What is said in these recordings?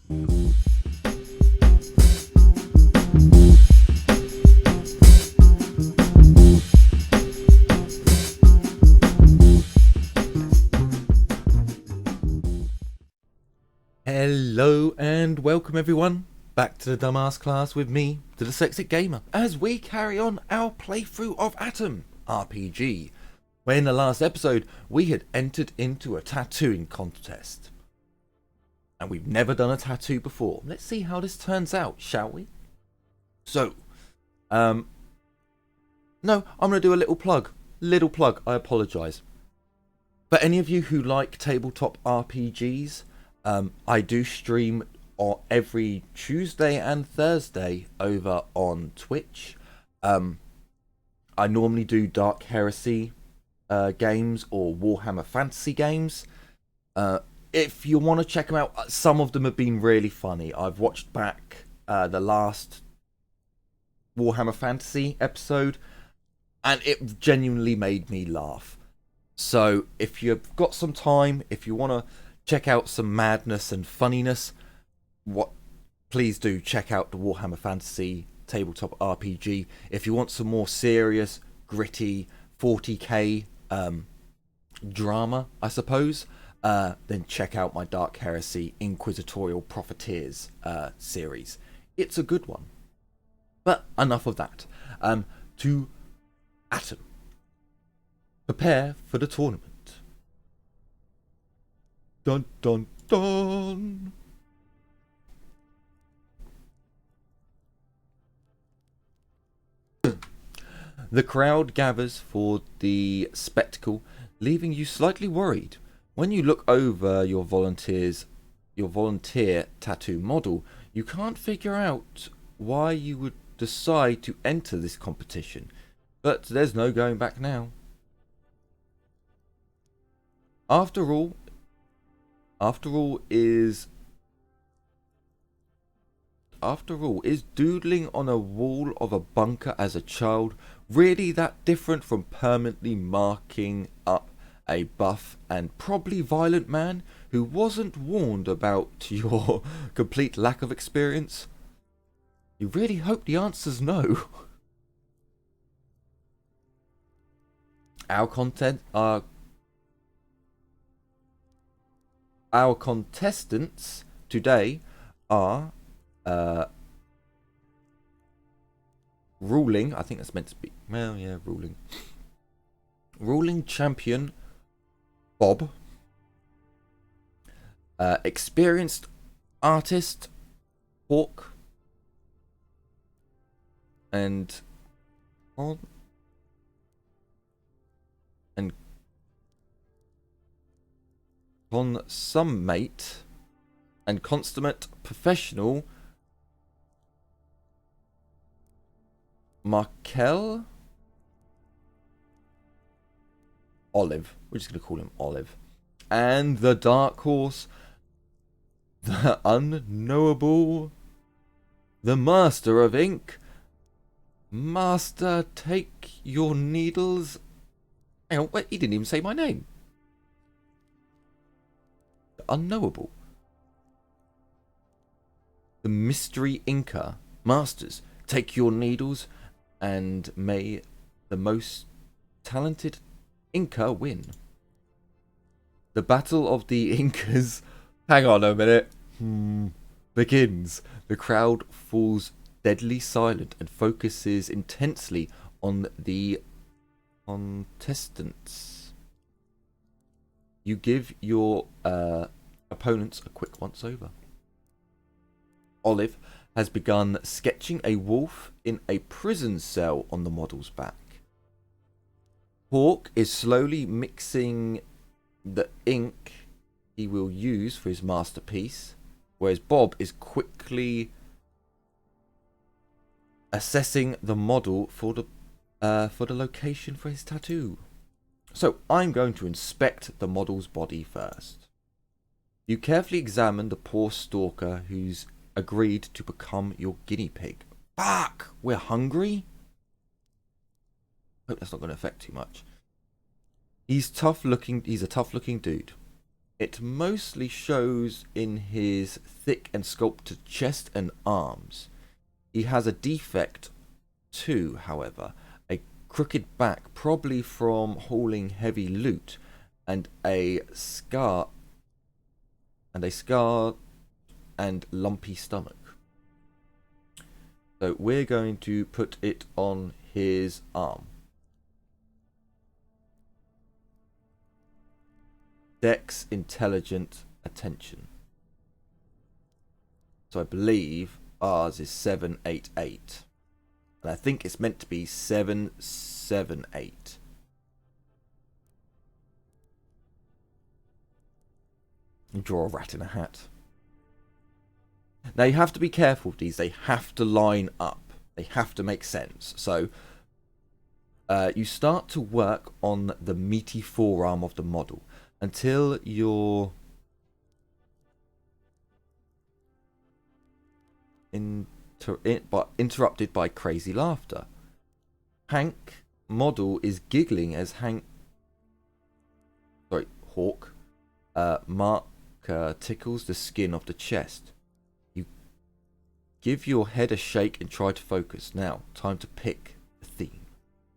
Hello and welcome everyone back to the Dumbass Class with me, the Dyslexic Gamer, as we carry on our playthrough of Atom RPG, where in the last episode we had entered into a tattooing contest. And we've never done a tattoo before. Let's see how this turns out, shall we? So, no, I'm going to do a little plug. I apologise. For any of you who like tabletop RPGs, I do stream every Tuesday and Thursday over on Twitch. I normally do Dark Heresy games or Warhammer Fantasy games. If you want to check them out, some of them have been really funny. I've watched back the last Warhammer Fantasy episode, and it genuinely made me laugh. So if you've got some time, if you want to check out some madness and funniness, please do check out the Warhammer Fantasy tabletop RPG. If you want some more serious, gritty, 40k drama, I suppose, then check out my Dark Heresy Inquisitorial Profiteers series. It's a good one. But enough of that. To Atom. Prepare for the tournament. Dun dun dun! The crowd gathers for the spectacle, leaving you slightly worried. When you look over your volunteer tattoo model, you can't figure out why you would decide to enter this competition, but there's no going back now. After all, is doodling on a wall of a bunker as a child really that different from permanently marking up a buff and probably violent man who wasn't warned about your complete lack of experience? You really hope the answer's no. Our contestants today are ruling, I think that's meant to be, well, yeah, ruling champion Bob, experienced artist Hawk, and consummate and consummate professional Markel Olive. We're just going to call him Olive. And the dark horse, the unknowable, the master of ink. Master, take your needles. Hang on, wait, he didn't even say my name. The unknowable. The mystery inker. Masters, take your needles, and may the most talented inker win. The battle of the Incas, hang on a minute, begins. The crowd falls deadly silent and focuses intensely on the contestants. You give your opponents a quick once-over. Olive has begun sketching a wolf in a prison cell on the model's back. Hawk is slowly mixing the ink he will use for his masterpiece, whereas Bob is quickly assessing the model for the location for his tattoo. So I'm going to inspect the model's body first. You carefully examine the poor stalker who's agreed to become your guinea pig. Fuck! We're hungry? Hope that's not going to affect too much. He's a tough looking dude. It mostly shows in his thick and sculpted chest and arms. He has a defect too, however, a crooked back, probably from hauling heavy loot, and a scar and lumpy stomach. So we're going to put it on his arm. Dex, intelligent, attention. So I believe ours is 788. And I think it's meant to be 778. And draw a rat in a hat. Now you have to be careful with these. They have to line up. They have to make sense. So you start to work on the meaty forearm of the model until you're interrupted by crazy laughter. Hank model is giggling as Hawk Mark tickles the skin of the chest. You give your head a shake and try to focus. Now, time to pick a theme.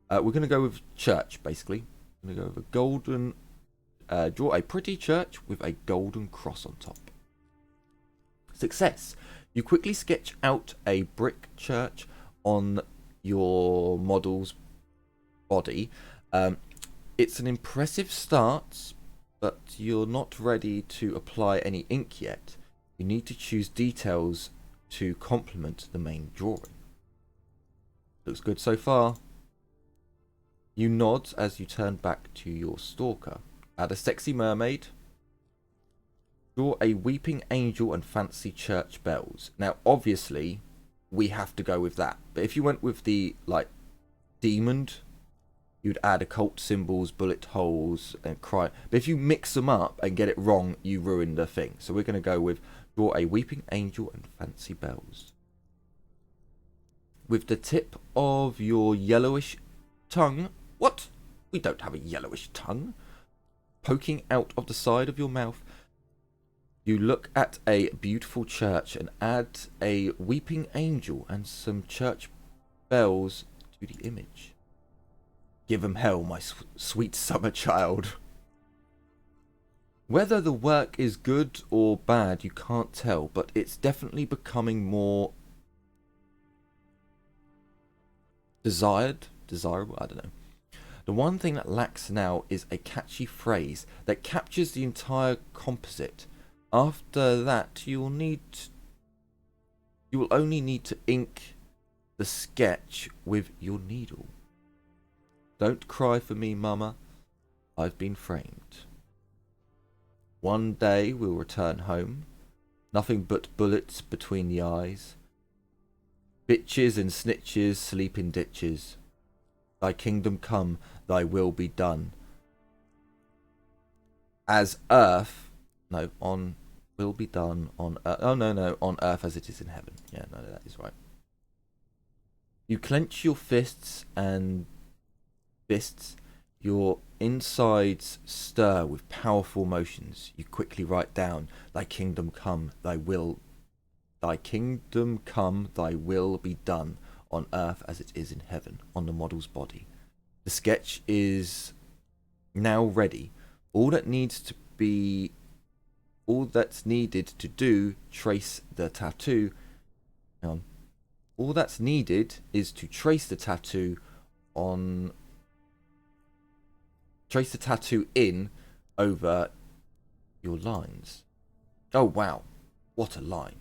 We're going to go with church, basically. We're going to go with a golden... draw a pretty church with a golden cross on top. Success. You quickly sketch out a brick church on your model's body. It's an impressive start, but you're not ready to apply any ink yet. You need to choose details to complement the main drawing. Looks good so far. You nod as you turn back to your stalker. Add a sexy mermaid. Draw a weeping angel and fancy church bells. Now, obviously, we have to go with that. But if you went with the, like, demon, you'd add occult symbols, bullet holes, and cry. But if you mix them up and get it wrong, you ruin the thing. So we're going to go with draw a weeping angel and fancy bells. With the tip of your yellowish tongue... What? We don't have a yellowish tongue. Poking out of the side of your mouth, you look at a beautiful church and add a weeping angel and some church bells to the image. Give 'em hell, my sweet summer child. Whether the work is good or bad, you can't tell, but it's definitely becoming more desirable, I don't know. The one thing that lacks now is a catchy phrase that captures the entire composite. After that, you will only need to ink the sketch with your needle. Don't cry for me, Mama. I've been framed. One day we'll return home. Nothing but bullets between the eyes. Bitches and snitches sleep in ditches. Thy kingdom come, thy will be done. As earth, no, on will be done on earth. Oh, no, on earth as it is in heaven. Yeah, no, that is right. You clench your fists, your insides stir with powerful motions. You quickly write down, thy kingdom come, thy kingdom come, thy will be done on earth as it is in heaven, on the model's body. The sketch is now ready. All that's needed to do, trace the tattoo. Hang on. All that's needed is to trace the tattoo in over your lines. Oh wow, what a line.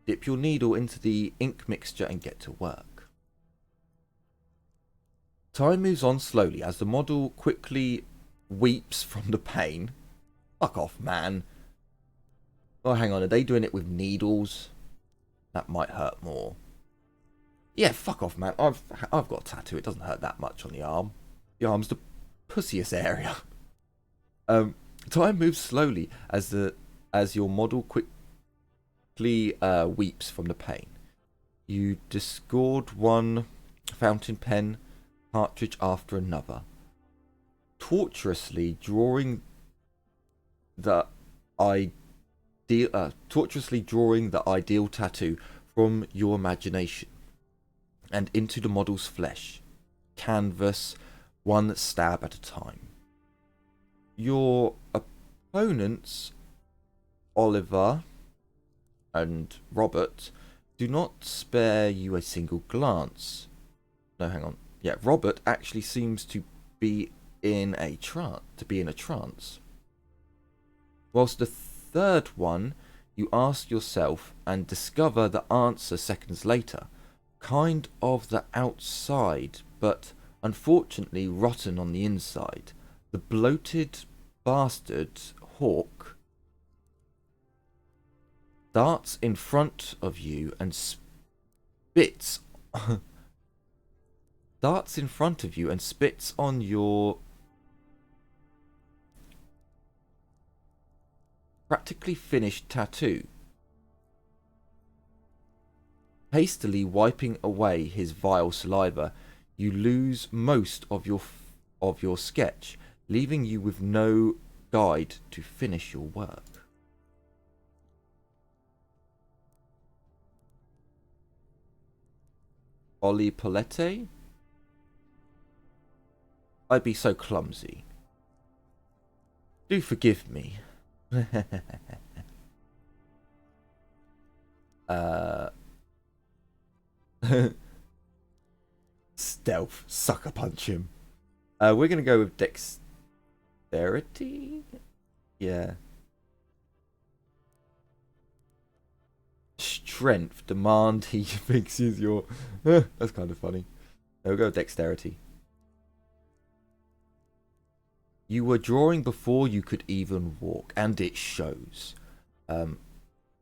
Dip your needle into the ink mixture and get to work. Time moves on slowly as the model quickly weeps from the pain. Fuck off, man. Oh, hang on, are they doing it with needles? That might hurt more. Yeah, fuck off, man. I've got a tattoo. It doesn't hurt that much on the arm. The arm's the pussiest area. Time moves slowly as your model quickly weeps from the pain. You discard one fountain pen cartridge after another, tortuously drawing the tortuously drawing the ideal tattoo from your imagination and into the model's flesh, canvas, one stab at a time. Your opponents, Oliver and Robert, do not spare you a single glance. No, hang on. Yeah, Robert actually seems to be in a trance. Whilst the third one, you ask yourself and discover the answer seconds later. Kind of the outside, but unfortunately rotten on the inside. The bloated bastard Hawk darts in front of you and spits on your practically finished tattoo. Hastily wiping away his vile saliva, you lose most of your sketch, leaving you with no guide to finish your work. Oli Polette? I'd be so clumsy. Do forgive me. Stealth. Sucker punch him. We're going to go with dexterity? Yeah. Strength. Demand he fixes your... That's kind of funny. We'll go with dexterity. You were drawing before you could even walk, and it shows.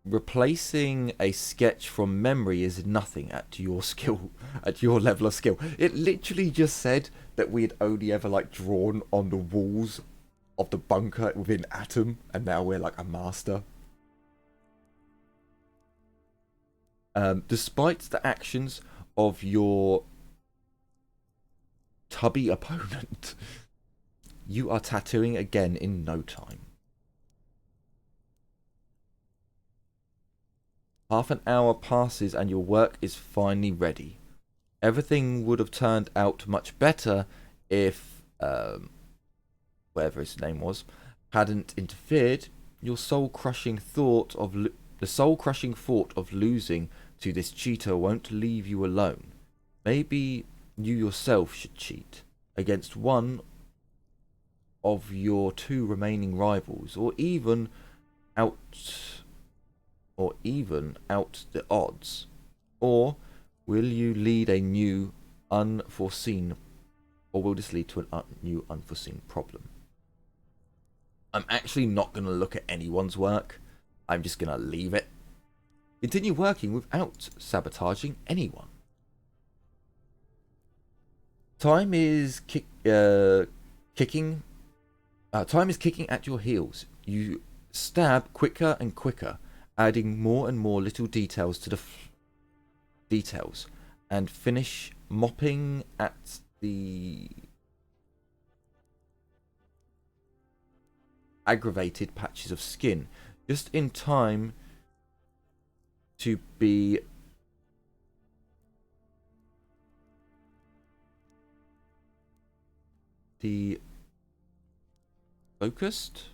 Replacing a sketch from memory is nothing at your level of skill. It literally just said that we had only ever drawn on the walls of the bunker within Atom, and now we're like a master. Despite the actions of your tubby opponent, you are tattooing again in no time. Half an hour passes and your work is finally ready. Everything would have turned out much better if, whatever his name was, hadn't interfered. Your soul-crushing thought of losing to this cheater won't leave you alone. Maybe you yourself should cheat against one of your two remaining rivals, or even out the odds. Or will you lead a new unforeseen, or will this lead to a new unforeseen problem? I'm actually not going to look at anyone's work. I'm just going to leave it. Continue working without sabotaging anyone. Time is kicking at your heels. You stab quicker and quicker, adding more and more little details to the details, and finish mopping at the aggravated patches of skin, just in time to be focused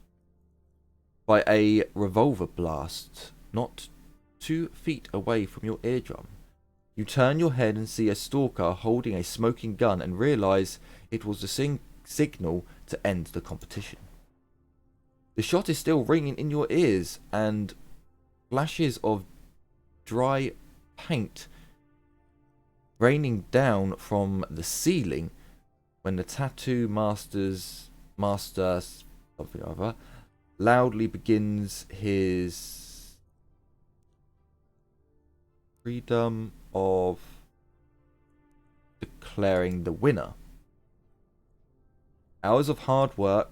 by a revolver blast not 2 feet away from your eardrum. You turn your head and see a stalker holding a smoking gun and realize it was the signal to end the competition. The shot is still ringing in your ears, and flashes of dry paint raining down from the ceiling when the tattoo master something or other loudly begins his freedom of declaring the winner. Hours of hard work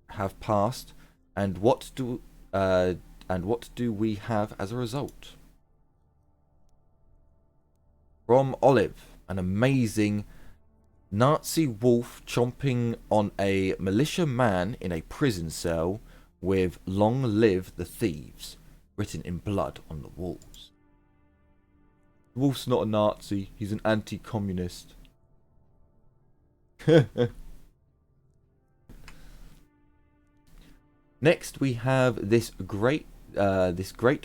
have passed, and what do we have as a result? From Olive, an amazing Nazi wolf chomping on a militia man in a prison cell with "Long live the thieves" written in blood on the walls. Wolf's not a Nazi, he's an anti-communist. Next we have this great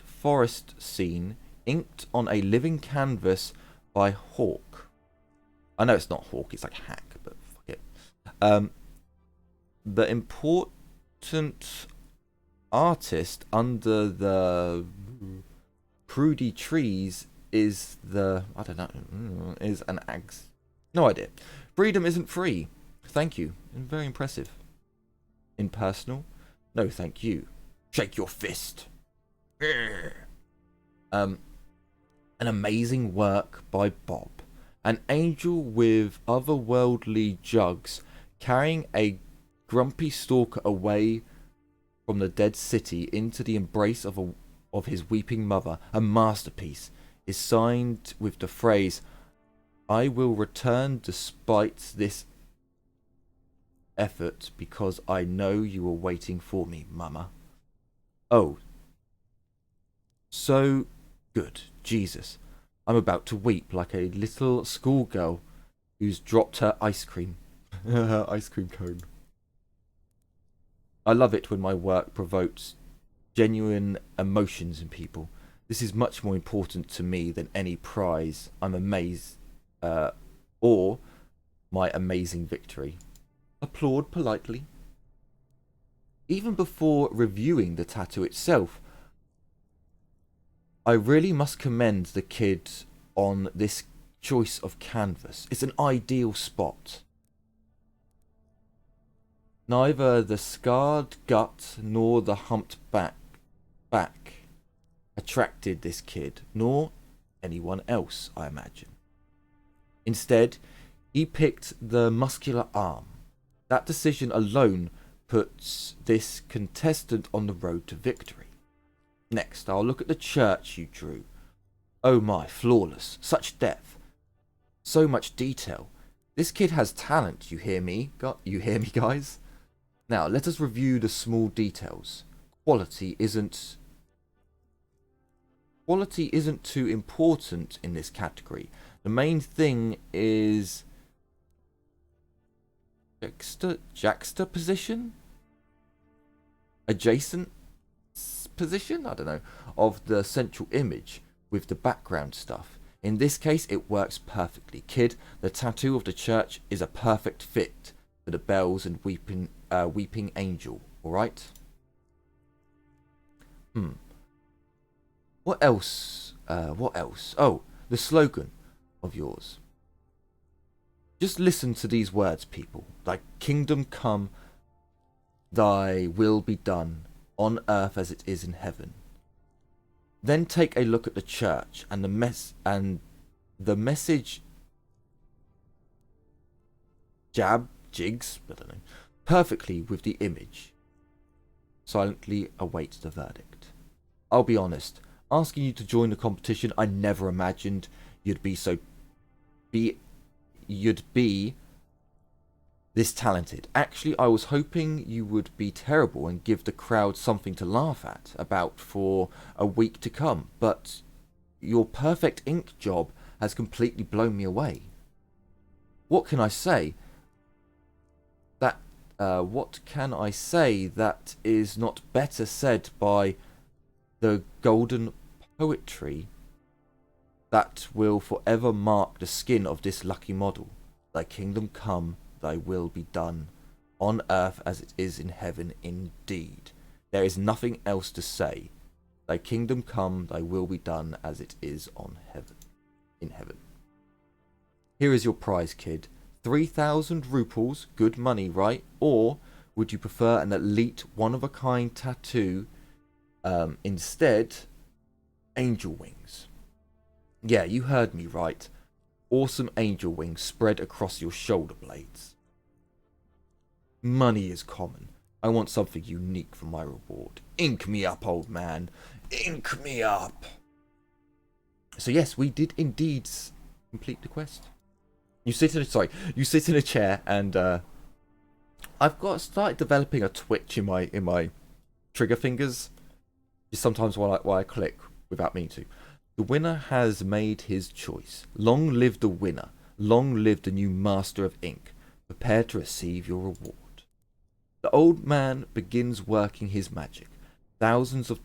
forest scene inked on a living canvas by Hawk. I know it's not Hawk, it's like Hack, but fuck it. The important artist under the prudy trees is is an axe. No idea. Freedom isn't free. Thank you. Very impressive. Impersonal? No, thank you. Shake your fist. An amazing work by Bob. An angel with otherworldly jugs carrying a grumpy stalker away from the dead city into the embrace of his weeping mother. A masterpiece is signed with the phrase, "I will return despite this effort because I know you are waiting for me, Mama." Oh. So good. Jesus. I'm about to weep like a little schoolgirl who's dropped her ice cream. Her ice cream cone. I love it when my work provokes genuine emotions in people. This is much more important to me than any prize. I'm amazed, or my amazing victory. Applaud politely. Even before reviewing the tattoo itself, I really must commend the kid on this choice of canvas. It's an ideal spot. Neither the scarred gut nor the humped back attracted this kid, nor anyone else, I imagine. Instead, he picked the muscular arm. That decision alone puts this contestant on the road to victory. Next, I'll look at the church you drew. Oh my, flawless. Such depth. So much detail. This kid has talent, you hear me? You hear me, guys? Now, let us review the small details. Quality isn't too important in this category. The main thing is juxtaposition? Adjacent position? I don't know. Of the central image with the background stuff. In this case, it works perfectly. Kid, the tattoo of the church is a perfect fit for the bells and weeping angel. Alright? What else? Oh, the slogan of yours. Just listen to these words, people. Thy kingdom come, thy will be done, on earth as it is in heaven. Then take a look at the church and the message jigs, I don't know, perfectly with the image. Silently await the verdict. I'll be honest, asking you to join the competition, I never imagined you'd be this talented. Actually, I was hoping you would be terrible and give the crowd something to laugh about for a week to come, but your perfect ink job has completely blown me away. What can I say? What can I say that is not better said by the golden poetry that will forever mark the skin of this lucky model? Thy kingdom come, thy will be done, on earth as it is in heaven indeed. There is nothing else to say. Thy kingdom come, thy will be done as it is in heaven. Here is your prize, kid. 3,000 ruples, good money, right? Or would you prefer an elite one-of-a-kind tattoo? Instead, angel wings. Yeah, you heard me right. Awesome angel wings spread across your shoulder blades. Money is common. I want something unique for my reward. Ink me up, old man. Ink me up. So yes, we did indeed complete the quest. You sit in a chair, and I've started developing a twitch in my trigger fingers is sometimes why I click without meaning to. The winner has made his choice. Long live the winner. Long live the new master of ink. Prepare to receive your reward. The old man begins working his magic. Thousands of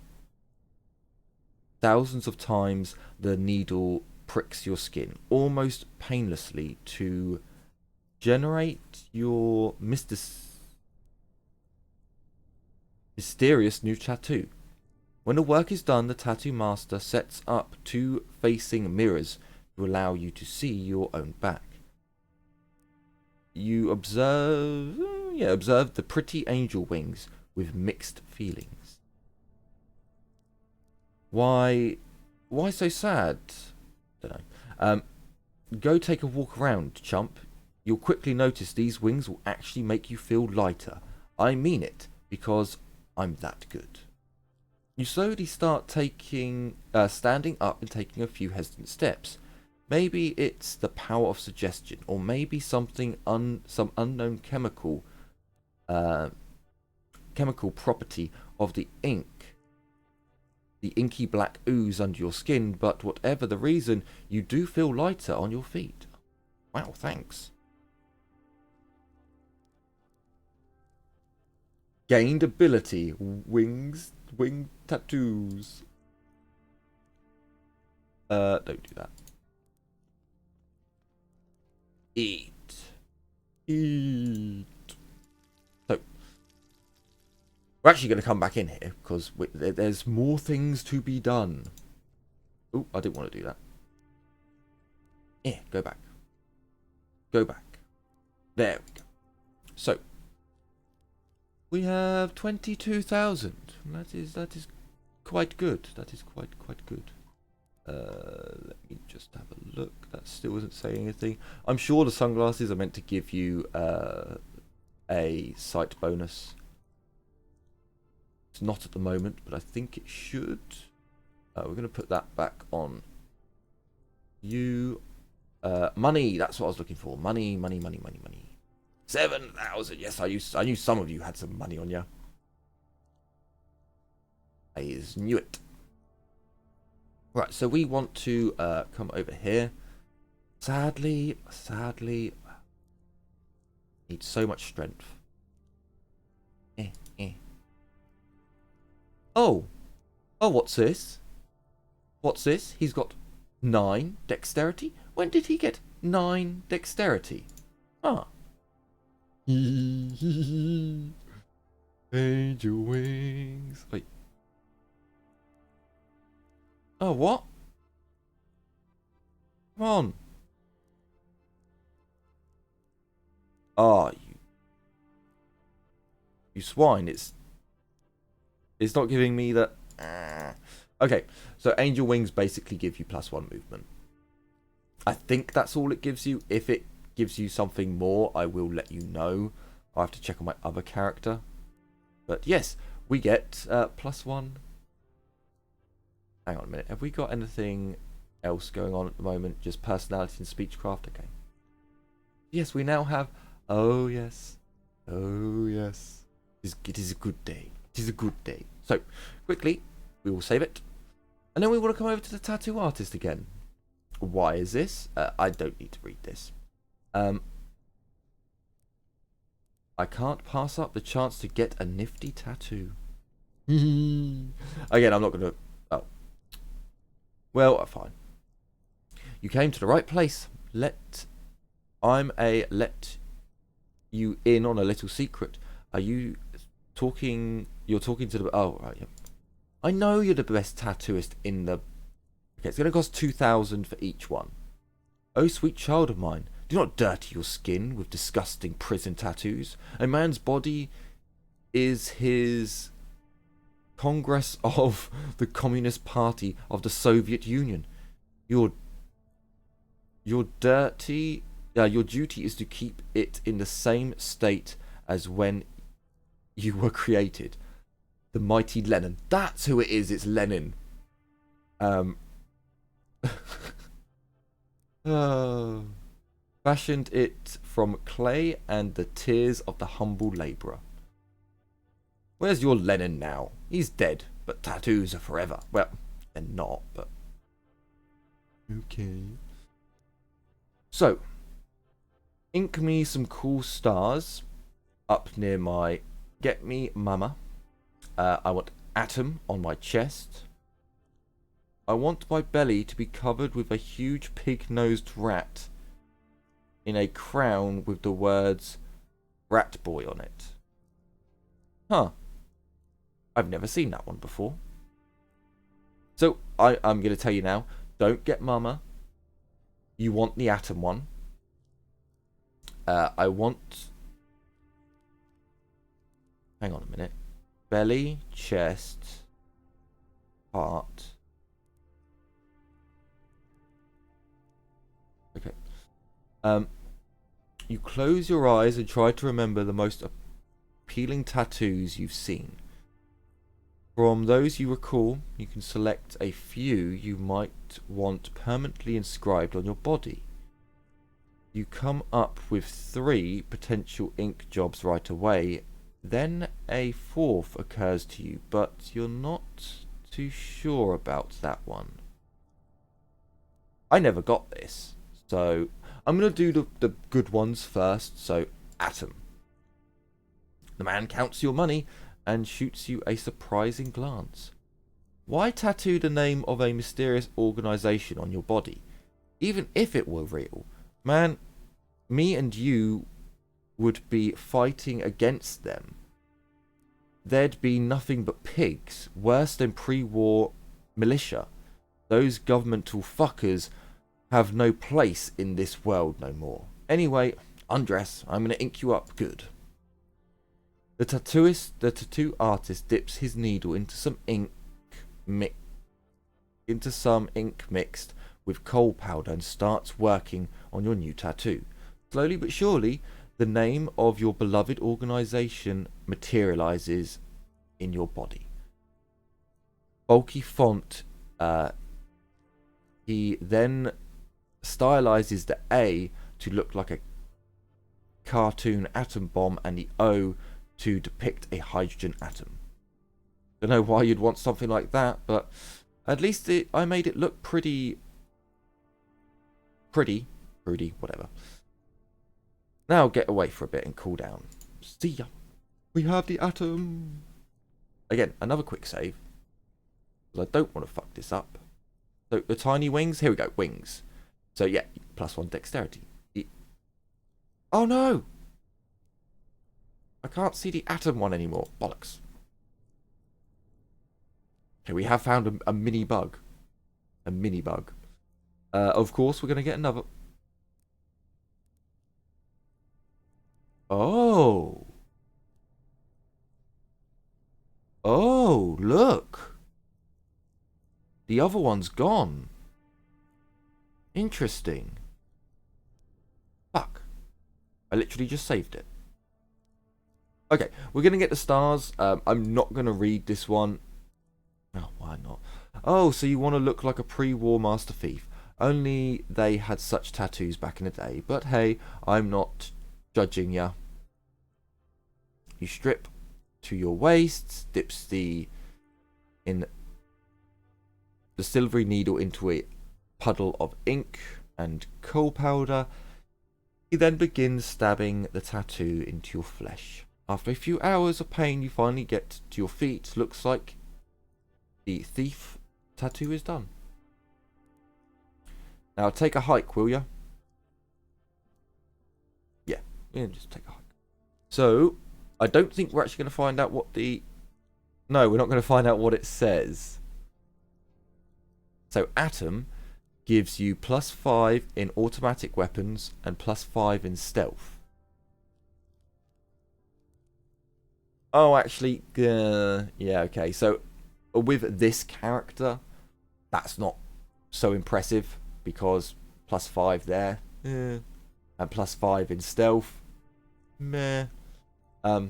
times the needle pricks your skin, almost painlessly, to generate your mysterious new tattoo. When the work is done, the tattoo master sets up 2 facing mirrors to allow you to see your own back. You observe the pretty angel wings with mixed feelings. Why so sad? Don't know. Go take a walk around, chump. You'll quickly notice these wings will actually make you feel lighter. I mean it, because I'm that good. You slowly start standing up and taking a few hesitant steps. Maybe it's the power of suggestion, or maybe some unknown chemical property of the ink, the inky black ooze under your skin. But whatever the reason, you do feel lighter on your feet. Wow, thanks. Gained ability, wing tattoos. Don't do that. Eat. So, we're actually going to come back in here because there's more things to be done. Oh, I didn't want to do that. Yeah, go back. Go back. There we go. So, we have 22,000. That is quite good. That is quite good. Let me just have a look. That still isn't saying anything. I'm sure the sunglasses are meant to give you a sight bonus. It's not at the moment, but I think it should. We're going to put that back on. You money. That's what I was looking for. Money. 7,000. Yes, I knew some of you had some money on you. I just knew it. Right, so we want to come over here. Sadly, need so much strength. Oh, what's this? He's got 9 dexterity. When did he get 9 dexterity? Ah. Angel wings. Wait. Oh, what? Come on. Ah, you swine. It's not giving me the... Okay, so angel wings basically give you +1 movement. I think that's all it gives you. If it gives you something more, I will let you know. I'll have to check on my other character. But yes, we get +1. Hang on a minute. Have we got anything else going on at the moment? Just personality and speechcraft? Okay. Yes, we now have... Oh, yes. It is a good day. It is a good day. So, quickly, we will save it. And then we want to come over to the tattoo artist again. Why is this? I don't need to read this. I can't pass up the chance to get a nifty tattoo. Again, I'm not going to... Oh. Well, fine. You came to the right place. Let you in on a little secret. Are you talking... You're talking to the... Oh, right, yeah. I know you're the best tattooist in the... Okay, it's going to cost 2,000 for each one. Oh, sweet child of mine. Do not dirty your skin with disgusting prison tattoos. A man's body is his... Congress of the Communist Party of the Soviet Union. Your duty is to keep it in the same state as when you were created. The mighty Lenin. That's who it is. It's Lenin. Fashioned it from clay and the tears of the humble labourer. Where's your Lenin now? He's dead, but tattoos are forever. Well, they're not, but... Okay. So, ink me some cool stars up near my Get Me Mama. I want Atom on my chest. I want my belly to be covered with a huge pig-nosed rat in a crown with the words Rat Boy on it. Huh. I've never seen that one before. So, I'm going to tell you now, don't get Mama. You want the Atom one. I want... Hang on a minute. Belly, chest, heart. Okay. You close your eyes and try to remember the most appealing tattoos you've seen. From those you recall, you can select a few you might want permanently inscribed on your body. You come up with 3 potential ink jobs right away, then a 4th occurs to you, but you're not too sure about that one. I never got this, so I'm going to do the good ones first. So, Atom. The man counts your money and shoots you a surprising glance. Why tattoo the name of a mysterious organization on your body? Even if it were real, man, me and you would be fighting against them. There'd be nothing but pigs, worse than pre-war militia. Those governmental fuckers have no place in this world no more. Anyway, undress. I'm going to ink you up good. The tattoo artist dips his needle into some ink mixed with coal powder and starts working on your new tattoo. Slowly but surely, the name of your beloved organization materializes in your body. Bulky font. He then stylizes the A to look like a cartoon atom bomb and the O to depict a hydrogen atom. Don't know why you'd want something like that, but at least I made it look pretty, whatever. Now get away for a bit and cool down. See ya. We have the atom. Again, another quick save. Because I don't want to fuck this up. So the tiny wings. Here we go. Wings. So yeah, +1 dexterity. Oh no! I can't see the atom one anymore. Bollocks. Okay, we have found a mini bug. A mini bug. Of course, we're going to get another. Oh. Oh, look. The other one's gone. Interesting. Fuck. I literally just saved it. Okay, we're going to get the stars. I'm not going to read this one. Oh, why not? Oh, so you want to look like a pre-war master thief. Only they had such tattoos back in the day. But hey, I'm not judging ya. You strip to your waist, dips the silvery needle into a puddle of ink and coal powder. He then begins stabbing the tattoo into your flesh. After a few hours of pain, you finally get to your feet. Looks like the thief tattoo is done. Now take a hike, will ya? Yeah, just take a hike. So, I don't think we're actually going to find out what the... No, we're not going to find out what it says. So, Atom gives you +5 in automatic weapons and +5 in stealth. Oh, actually, yeah, okay. So, with this character, that's not so impressive because +5 there, and +5 in stealth, meh. My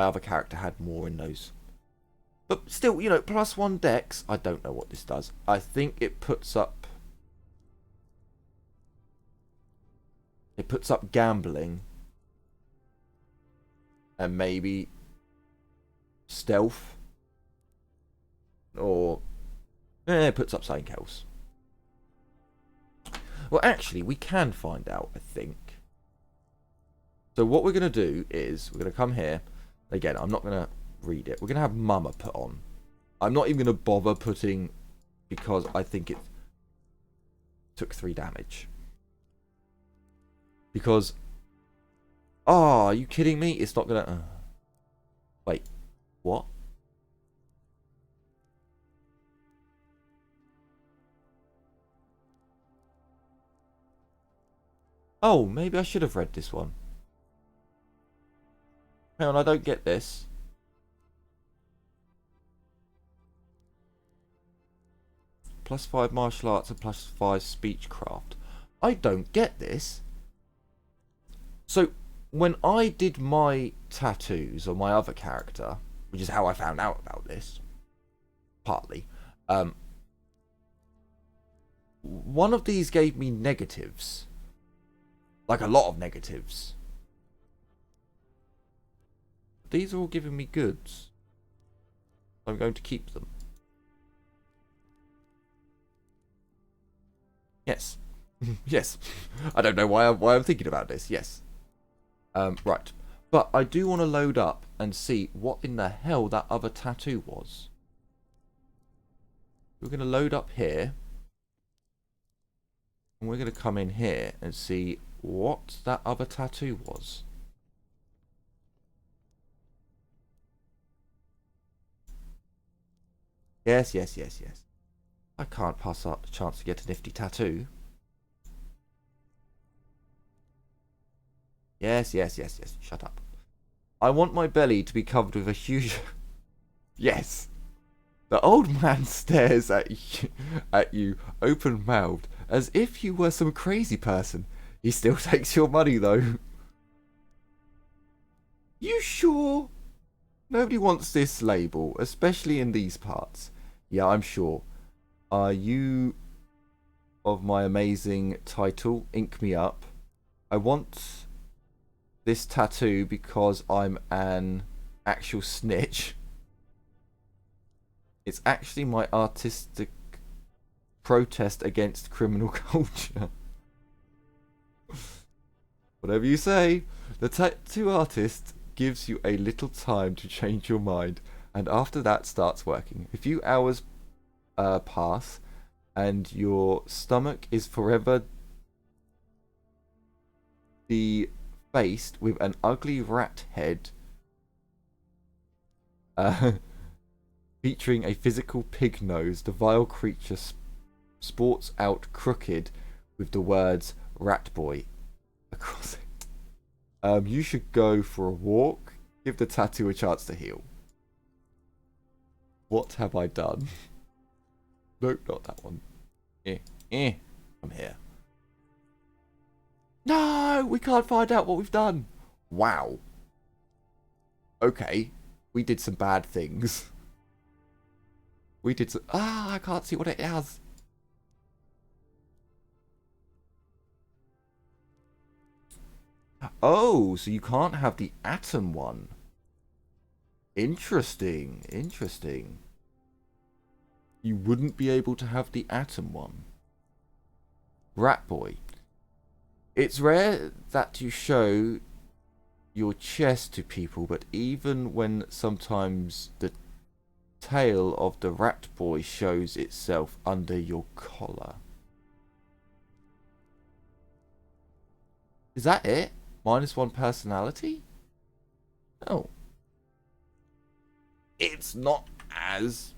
other character had more in those. But still, you know, +1 dex, I don't know what this does. I think it puts up... It puts up gambling. And maybe stealth. Or puts up something else. Well, actually, we can find out, I think. So what we're going to do is we're going to come here. Again, I'm not going to read it. We're going to have Mama put on. I'm not even going to bother putting, because I think it took 3 damage. Because, oh, are you kidding me? It's not going to... Wait, what? Oh, maybe I should have read this one. Hang on, I don't get this. +5 martial arts and +5 speechcraft. I don't get this. So, when I did my tattoos on my other character, which is how I found out about this, partly, one of these gave me negatives. Like a lot of negatives. These are all giving me goods. I'm going to keep them. Yes. Yes. I don't know why I'm thinking about this. Yes. Right. But I do want to load up and see what in the hell that other tattoo was. We're going to load up here. And we're going to come in here and see what that other tattoo was. Yes, yes, yes, yes. I can't pass up the chance to get a nifty tattoo. Yes, yes, yes, yes. Shut up. I want my belly to be covered with a huge... Yes. The old man stares at you open-mouthed, as if you were some crazy person. He still takes your money, though. You sure? Nobody wants this label, especially in these parts. Yeah, I'm sure. Are you of my amazing title, Ink Me Up? I want this tattoo because I'm an actual snitch. It's actually my artistic protest against criminal culture. Whatever you say. The tattoo artist gives you a little time to change your mind, and after that starts working. A few hours pass, and your stomach is forever defaced with an ugly rat head featuring a physical pig nose. The vile creature sports out crooked with the words "Rat Boy" across it. You should go for a walk. Give the tattoo a chance to heal. What have I done? Nope, not that one. I'm here. No, we can't find out what we've done. Wow. Okay, we did some bad things. We did some... I can't see what it has. Oh, so you can't have the atom one. Interesting, interesting. You wouldn't be able to have the atom one. Rat Boy. It's rare that you show your chest to people, but even when sometimes the tail of the Rat Boy shows itself under your collar. Is that it? -1 personality? Oh. It's not as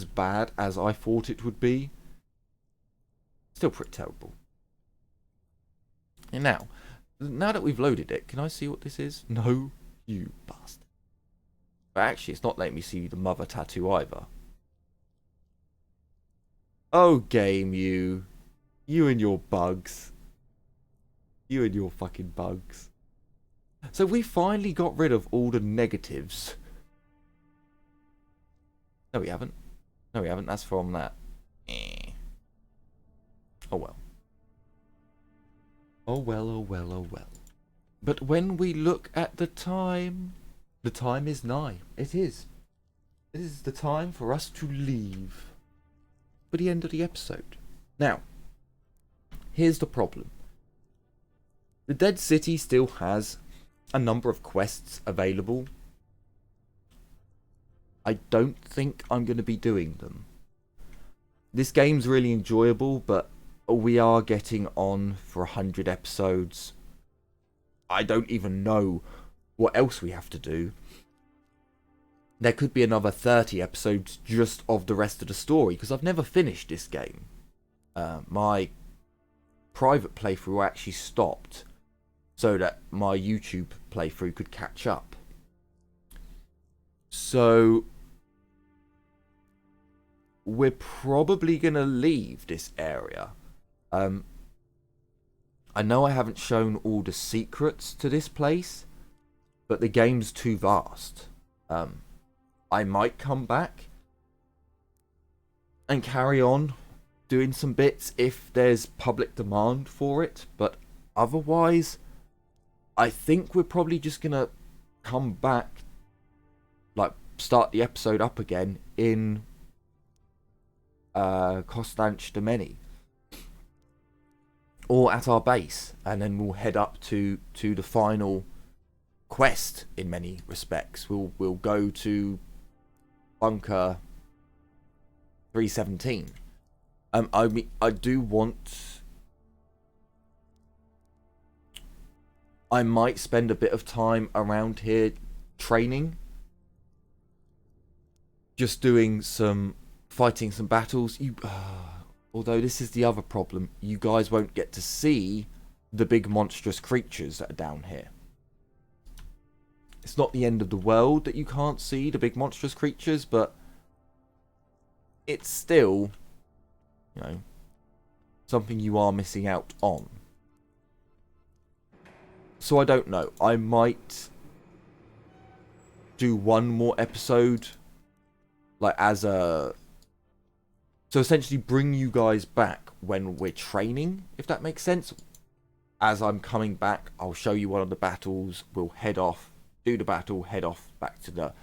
bad as I thought it would be. Still pretty terrible. And now that we've loaded it, can I see what this is? No, you bastard. But actually, it's not letting me see the mother tattoo either. Oh, game, you. You and your bugs. You and your fucking bugs. So we finally got rid of all the negatives. No, we haven't. No, we haven't. That's from that. Oh well. Oh well, oh well, oh well. But when we look at the time is nigh. It is. It is the time for us to leave for the end of the episode. Now, here's the problem. The Dead City still has a number of quests available. I don't think I'm going to be doing them. This game's really enjoyable, but we are getting on for 100 episodes. I don't even know what else we have to do. There could be another 30 episodes just of the rest of the story, because I've never finished this game. My private playthrough actually stopped so that my YouTube playthrough could catch up. So we're probably going to leave this area. I know I haven't shown all the secrets to this place, but the game's too vast. I might come back and carry on doing some bits if there's public demand for it, but otherwise, I think we're probably just gonna come back, like start the episode up again in Costanche Domeni, or at our base, and then we'll head up to the final quest. In many respects, we'll go to Bunker 317. I mean, I do want. I might spend a bit of time around here training, just doing fighting some battles. Although this is the other problem, you guys won't get to see the big monstrous creatures that are down here. It's not the end of the world that you can't see the big monstrous creatures, but it's still, something you are missing out on. So I don't know. I might do one more episode, so essentially bring you guys back when we're training, if that makes sense. As I'm coming back, I'll show you one of the battles. We'll head off, do the battle, head off back to the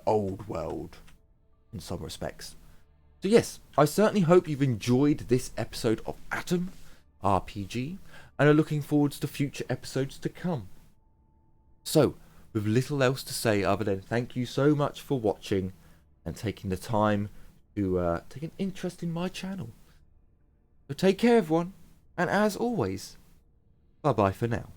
old world in some respects. So yes, I certainly hope you've enjoyed this episode of Atom RPG and are looking forward to future episodes to come. So, with little else to say other than thank you so much for watching and taking the time to take an interest in my channel. So take care everyone, and as always, bye bye for now.